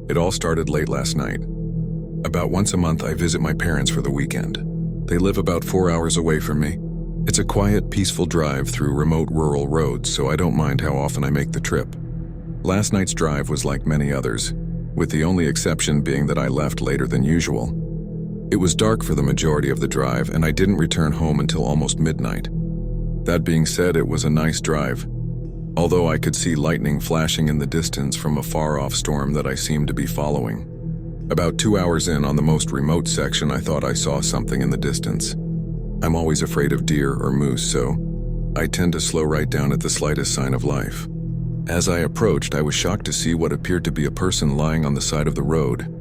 It all started late last night. About once a month, I visit my parents for the weekend. They live about 4 hours away from me. It's a quiet, peaceful drive through remote rural roads, so I don't mind how often I make the trip. Last night's drive was like many others, with the only exception being that I left later than usual. It was dark for the majority of the drive, and I didn't return home until almost midnight. That being said, it was a nice drive, although I could see lightning flashing in the distance from a far-off storm that I seemed to be following. About 2 hours in, on the most remote section, I thought I saw something in the distance. I'm always afraid of deer or moose, so I tend to slow right down at the slightest sign of life. As I approached, I was shocked to see what appeared to be a person lying on the side of the road.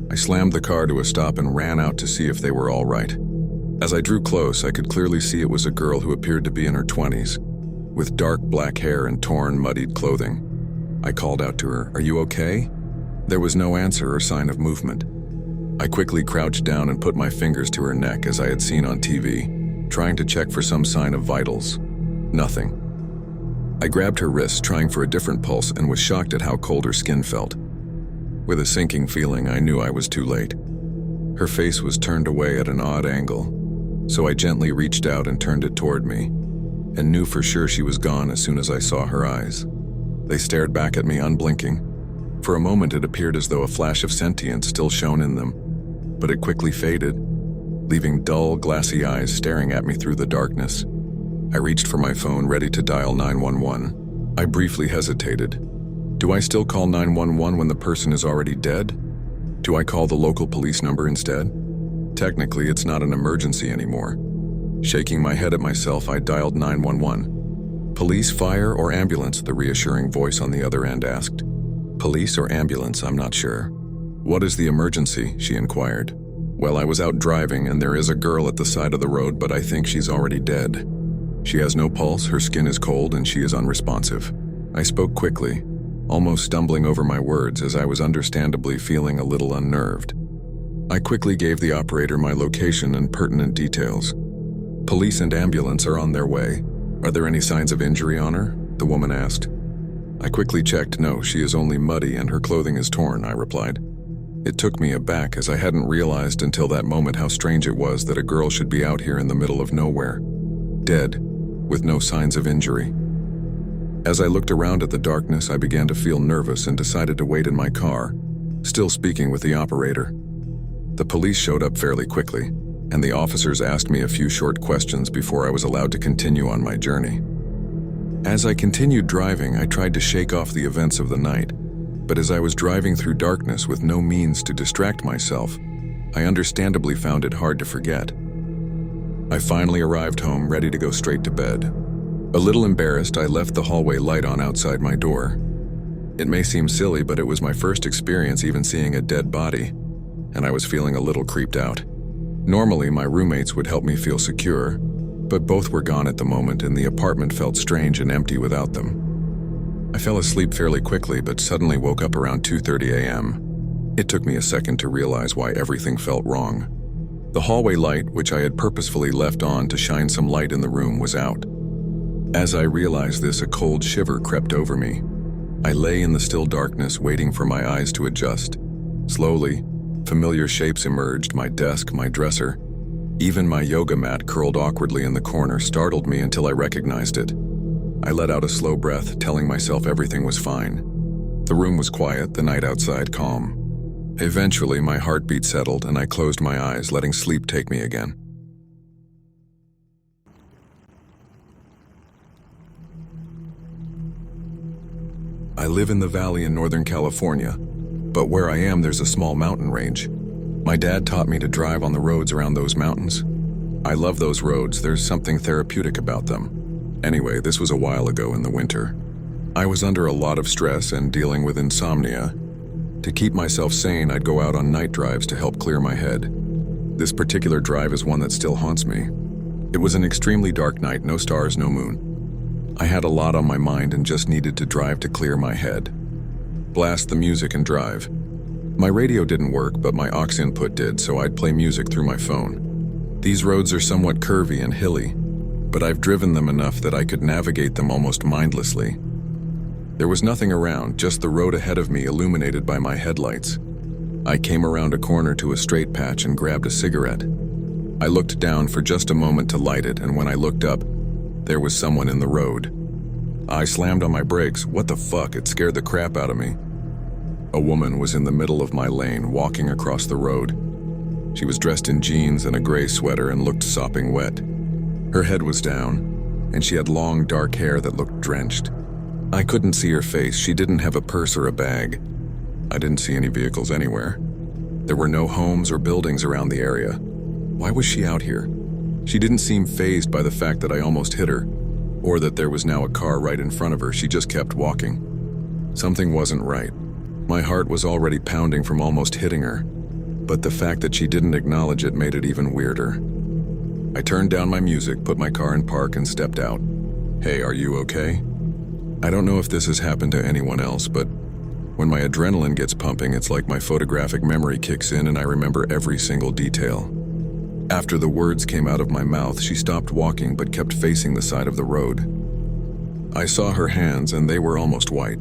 I slammed the car to a stop and ran out to see if they were all right. As I drew close, I could clearly see it was a girl who appeared to be in her 20s, with dark black hair and torn, muddied clothing. I called out to her, "Are you okay?" There was no answer or sign of movement. I quickly crouched down and put my fingers to her neck as I had seen on TV, trying to check for some sign of vitals. Nothing. I grabbed her wrists, trying for a different pulse, and was shocked at how cold her skin felt. With a sinking feeling, I knew I was too late. Her face was turned away at an odd angle, so I gently reached out and turned it toward me, and knew for sure she was gone as soon as I saw her eyes. They stared back at me, unblinking. For a moment, it appeared as though a flash of sentience still shone in them, but it quickly faded, leaving dull, glassy eyes staring at me through the darkness. I reached for my phone, ready to dial 911. I briefly hesitated. Do I still call 911 when the person is already dead? Do I call the local police number instead? Technically, it's not an emergency anymore. Shaking my head at myself, I dialed 911. "Police, fire, or ambulance?" the reassuring voice on the other end asked. "Police or ambulance, I'm not sure." "What is the emergency?" she inquired. "Well, I was out driving and there is a girl at the side of the road, but I think she's already dead. She has no pulse, her skin is cold, and she is unresponsive." I spoke quickly, almost stumbling over my words as I was understandably feeling a little unnerved. I quickly gave the operator my location and pertinent details. "Police and ambulance are on their way. Are there any signs of injury on her?" the woman asked. I quickly checked. "No, she is only muddy and her clothing is torn," I replied. It took me aback, as I hadn't realized until that moment how strange it was that a girl should be out here in the middle of nowhere, dead, with no signs of injury. As I looked around at the darkness, I began to feel nervous and decided to wait in my car, still speaking with the operator. The police showed up fairly quickly, and the officers asked me a few short questions before I was allowed to continue on my journey. As I continued driving, I tried to shake off the events of the night, but as I was driving through darkness with no means to distract myself, I understandably found it hard to forget. I finally arrived home, ready to go straight to bed. A little embarrassed, I left the hallway light on outside my door. It may seem silly, but it was my first experience even seeing a dead body, and I was feeling a little creeped out. Normally, my roommates would help me feel secure, but both were gone at the moment, and the apartment felt strange and empty without them. I fell asleep fairly quickly, but suddenly woke up around 2:30 a.m. It took me a second to realize why everything felt wrong. The hallway light, which I had purposefully left on to shine some light in the room, was out. As I realized this, a cold shiver crept over me. I lay in the still darkness, waiting for my eyes to adjust. Slowly, familiar shapes emerged: my desk, my dresser. Even my yoga mat curled awkwardly in the corner startled me until I recognized it. I let out a slow breath, telling myself everything was fine. The room was quiet, the night outside calm. Eventually, my heartbeat settled, and I closed my eyes, letting sleep take me again. I live in the valley in Northern California, but where I am, there's a small mountain range. My dad taught me to drive on the roads around those mountains. I love those roads, there's something therapeutic about them. Anyway, this was a while ago in the winter. I was under a lot of stress and dealing with insomnia. To keep myself sane, I'd go out on night drives to help clear my head. This particular drive is one that still haunts me. It was an extremely dark night, no stars, no moon. I had a lot on my mind and just needed to drive to clear my head. Blast the music and drive. My radio didn't work, but my aux input did, so I'd play music through my phone. These roads are somewhat curvy and hilly, but I've driven them enough that I could navigate them almost mindlessly. There was nothing around, just the road ahead of me illuminated by my headlights. I came around a corner to a straight patch and grabbed a cigarette. I looked down for just a moment to light it, and when I looked up, there was someone in the road. I slammed on my brakes. What the fuck? It scared the crap out of me. A woman was in the middle of my lane, walking across the road. She was dressed in jeans and a gray sweater and looked sopping wet. Her head was down, and she had long, dark hair that looked drenched. I couldn't see her face. She didn't have a purse or a bag. I didn't see any vehicles anywhere. There were no homes or buildings around the area. Why was she out here? She didn't seem fazed by the fact that I almost hit her, or that there was now a car right in front of her. She just kept walking. Something wasn't right. My heart was already pounding from almost hitting her, but the fact that she didn't acknowledge it made it even weirder. I turned down my music, put my car in park, and stepped out. Hey, are you okay? I don't know if this has happened to anyone else, but when my adrenaline gets pumping, it's like my photographic memory kicks in and I remember every single detail. After the words came out of my mouth, she stopped walking but kept facing the side of the road. I saw her hands and they were almost white.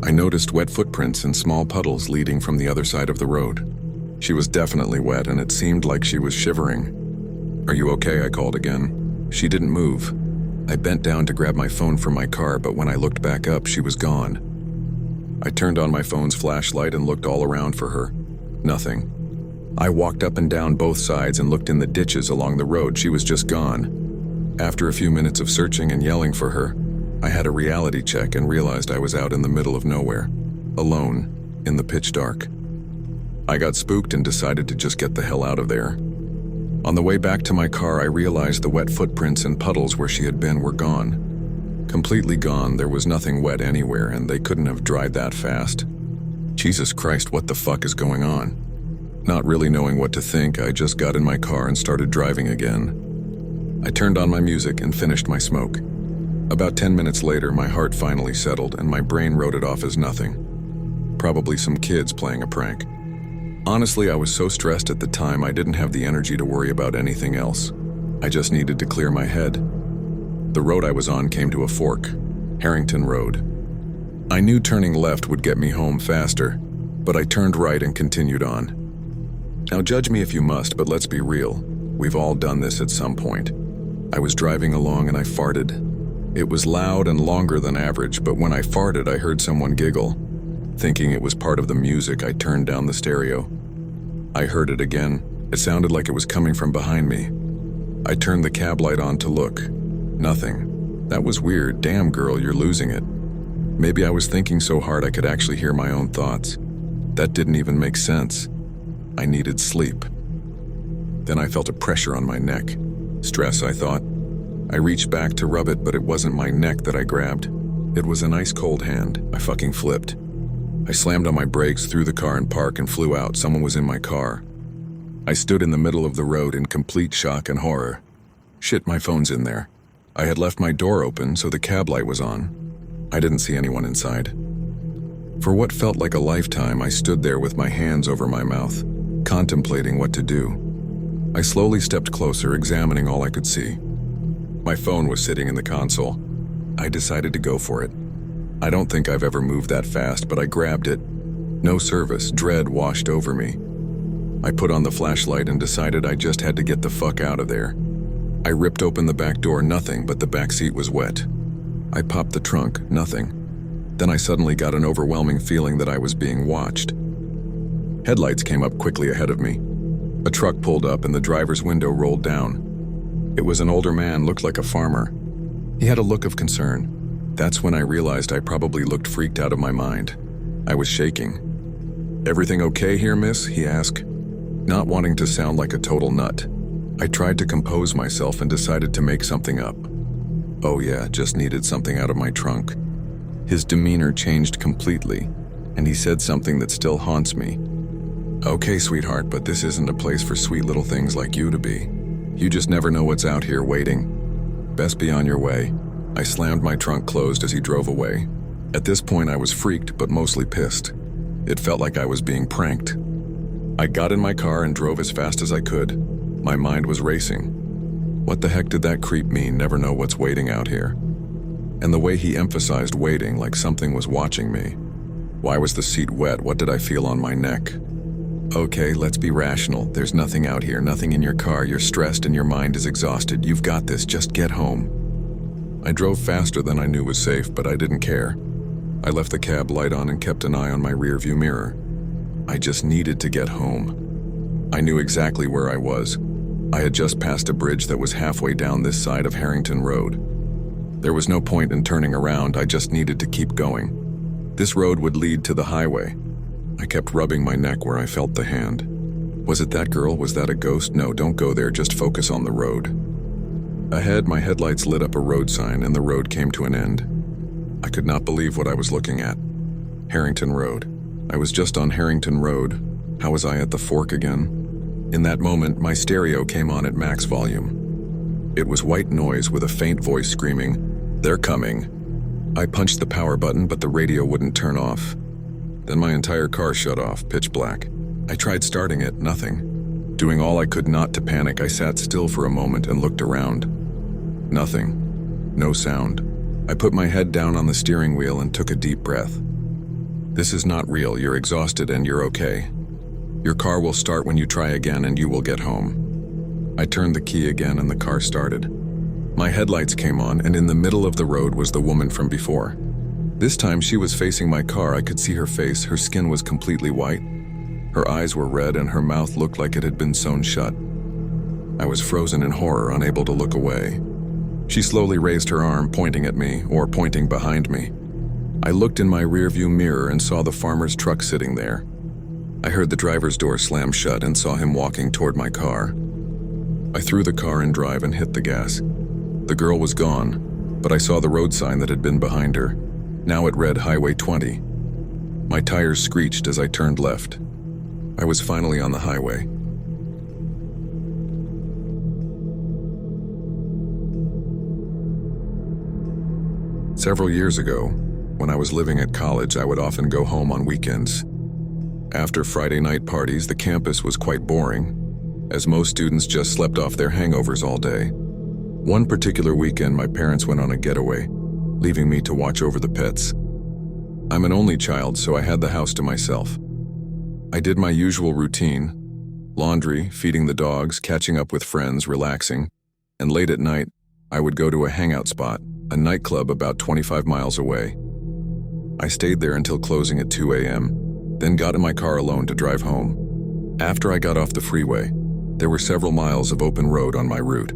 I noticed wet footprints and small puddles leading from the other side of the road. She was definitely wet and it seemed like she was shivering. Are you okay? I called again. She didn't move. I bent down to grab my phone from my car, but when I looked back up, she was gone. I turned on my phone's flashlight and looked all around for her. Nothing. I walked up and down both sides and looked in the ditches along the road. She was just gone. After a few minutes of searching and yelling for her, I had a reality check and realized I was out in the middle of nowhere, alone, in the pitch dark. I got spooked and decided to just get the hell out of there. On the way back to my car, I realized the wet footprints and puddles where she had been were gone. Completely gone. There was nothing wet anywhere, and they couldn't have dried that fast. Jesus Christ, what the fuck is going on? Not really knowing what to think, I just got in my car and started driving again. I turned on my music and finished my smoke. About 10 minutes later, my heart finally settled and my brain wrote it off as nothing. Probably some kids playing a prank. Honestly, I was so stressed at the time I didn't have the energy to worry about anything else. I just needed to clear my head. The road I was on came to a fork, Harrington Road. I knew turning left would get me home faster, but I turned right and continued on. Now judge me if you must, but let's be real. We've all done this at some point. I was driving along and I farted. It was loud and longer than average, but when I farted, I heard someone giggle. Thinking it was part of the music, I turned down the stereo. I heard it again. It sounded like it was coming from behind me. I turned the cab light on to look. Nothing. That was weird. Damn, girl, you're losing it. Maybe I was thinking so hard I could actually hear my own thoughts. That didn't even make sense. I needed sleep. Then I felt a pressure on my neck. Stress, I thought. I reached back to rub it, but it wasn't my neck that I grabbed. It was an ice-cold hand. I fucking flipped. I slammed on my brakes, threw the car in park, and flew out. Someone was in my car. I stood in the middle of the road in complete shock and horror. Shit, my phone's in there. I had left my door open, so the cab light was on. I didn't see anyone inside. For what felt like a lifetime, I stood there with my hands over my mouth, contemplating what to do. I slowly stepped closer, examining all I could see. My phone was sitting in the console. I decided to go for it. I don't think I've ever moved that fast, but I grabbed it. No service, dread washed over me. I put on the flashlight and decided I just had to get the fuck out of there. I ripped open the back door, nothing, but the back seat was wet. I popped the trunk, nothing. Then I suddenly got an overwhelming feeling that I was being watched. Headlights came up quickly ahead of me. A truck pulled up and the driver's window rolled down. It was an older man, looked like a farmer. He had a look of concern. That's when I realized I probably looked freaked out of my mind. I was shaking. "Everything okay here, miss?" he asked. Not wanting to sound like a total nut, I tried to compose myself and decided to make something up. Oh yeah, just needed something out of my trunk. His demeanor changed completely, and he said something that still haunts me. "Okay, sweetheart, but this isn't a place for sweet little things like you to be. You just never know what's out here waiting. Best be on your way." I slammed my trunk closed as he drove away. At this point, I was freaked, but mostly pissed. It felt like I was being pranked. I got in my car and drove as fast as I could. My mind was racing. What the heck did that creep mean? Never know what's waiting out here. And the way he emphasized waiting, like something was watching me. Why was the seat wet? What did I feel on my neck? Okay, let's be rational. There's nothing out here, nothing in your car. You're stressed and your mind is exhausted. You've got this, just get home. I drove faster than I knew was safe, but I didn't care. I left the cab light on and kept an eye on my rearview mirror. I just needed to get home. I knew exactly where I was. I had just passed a bridge that was halfway down this side of Harrington Road. There was no point in turning around, I just needed to keep going. This road would lead to the highway. I kept rubbing my neck where I felt the hand. Was it that girl? Was that a ghost? No, don't go there, just focus on the road. Ahead, my headlights lit up a road sign and the road came to an end. I could not believe what I was looking at. Harrington Road. I was just on Harrington Road. How was I at the fork again? In that moment, my stereo came on at max volume. It was white noise with a faint voice screaming, "They're coming." I punched the power button, but the radio wouldn't turn off. Then my entire car shut off, pitch black. I tried starting it, nothing. Doing all I could not to panic, I sat still for a moment and looked around. Nothing. No sound. I put my head down on the steering wheel and took a deep breath. This is not real. You're exhausted and you're okay. Your car will start when you try again and you will get home. I turned the key again and the car started. My headlights came on and in the middle of the road was the woman from before. This time she was facing my car. I could see her face. Her skin was completely white. Her eyes were red and her mouth looked like it had been sewn shut. I was frozen in horror, unable to look away. She slowly raised her arm, pointing at me, or pointing behind me. I looked in my rearview mirror and saw the farmer's truck sitting there. I heard the driver's door slam shut and saw him walking toward my car. I threw the car in drive and hit the gas. The girl was gone, but I saw the road sign that had been behind her. Now it read Highway 20. My tires screeched as I turned left. I was finally on the highway. Several years ago, when I was living at college, I would often go home on weekends. After Friday night parties, the campus was quite boring, as most students just slept off their hangovers all day. One particular weekend, my parents went on a getaway, leaving me to watch over the pets. I'm an only child, so I had the house to myself. I did my usual routine: laundry, feeding the dogs, catching up with friends, relaxing, and late at night, I would go to a hangout spot, a nightclub about 25 miles away. I stayed there until closing at 2 a.m., then got in my car alone to drive home. After I got off the freeway, there were several miles of open road on my route.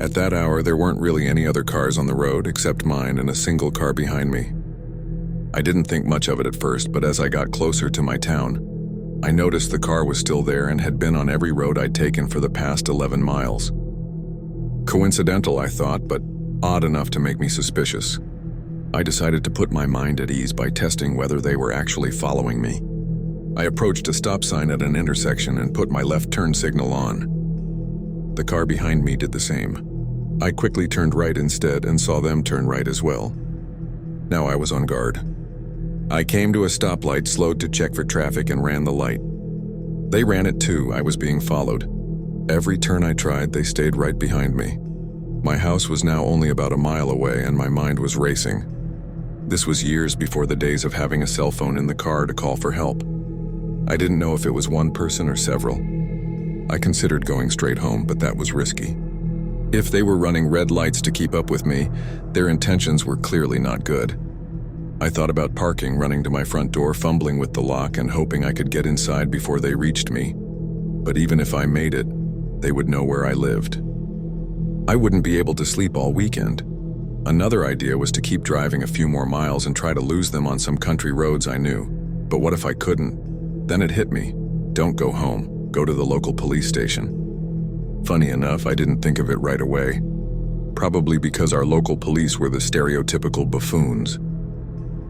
At that hour, there weren't really any other cars on the road except mine and a single car behind me. I didn't think much of it at first, but as I got closer to my town, I noticed the car was still there and had been on every road I'd taken for the past 11 miles. Coincidental, I thought, but odd enough to make me suspicious. I decided to put my mind at ease by testing whether they were actually following me. I approached a stop sign at an intersection and put my left turn signal on. The car behind me did the same. I quickly turned right instead and saw them turn right as well. Now I was on guard. I came to a stoplight, slowed to check for traffic, and ran the light. They ran it too. I was being followed. Every turn I tried, they stayed right behind me. My house was now only about a mile away and my mind was racing. This was years before the days of having a cell phone in the car to call for help. I didn't know if it was one person or several. I considered going straight home, but that was risky. If they were running red lights to keep up with me, their intentions were clearly not good. I thought about parking, running to my front door, fumbling with the lock and hoping I could get inside before they reached me. But even if I made it, they would know where I lived. I wouldn't be able to sleep all weekend. Another idea was to keep driving a few more miles and try to lose them on some country roads I knew. But what if I couldn't? Then it hit me. Don't go home. Go to the local police station. Funny enough, I didn't think of it right away. Probably because our local police were the stereotypical buffoons.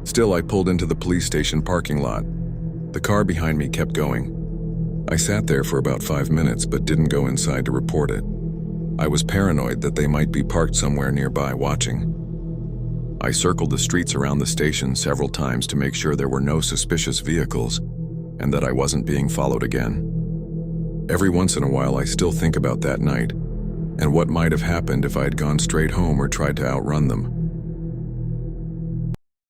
Still, I pulled into the police station parking lot. The car behind me kept going. I sat there for about 5 minutes but didn't go inside to report it. I was paranoid that they might be parked somewhere nearby watching. I circled the streets around the station several times to make sure there were no suspicious vehicles and that I wasn't being followed again. Every once in a while, I still think about that night and what might have happened if I had gone straight home or tried to outrun them.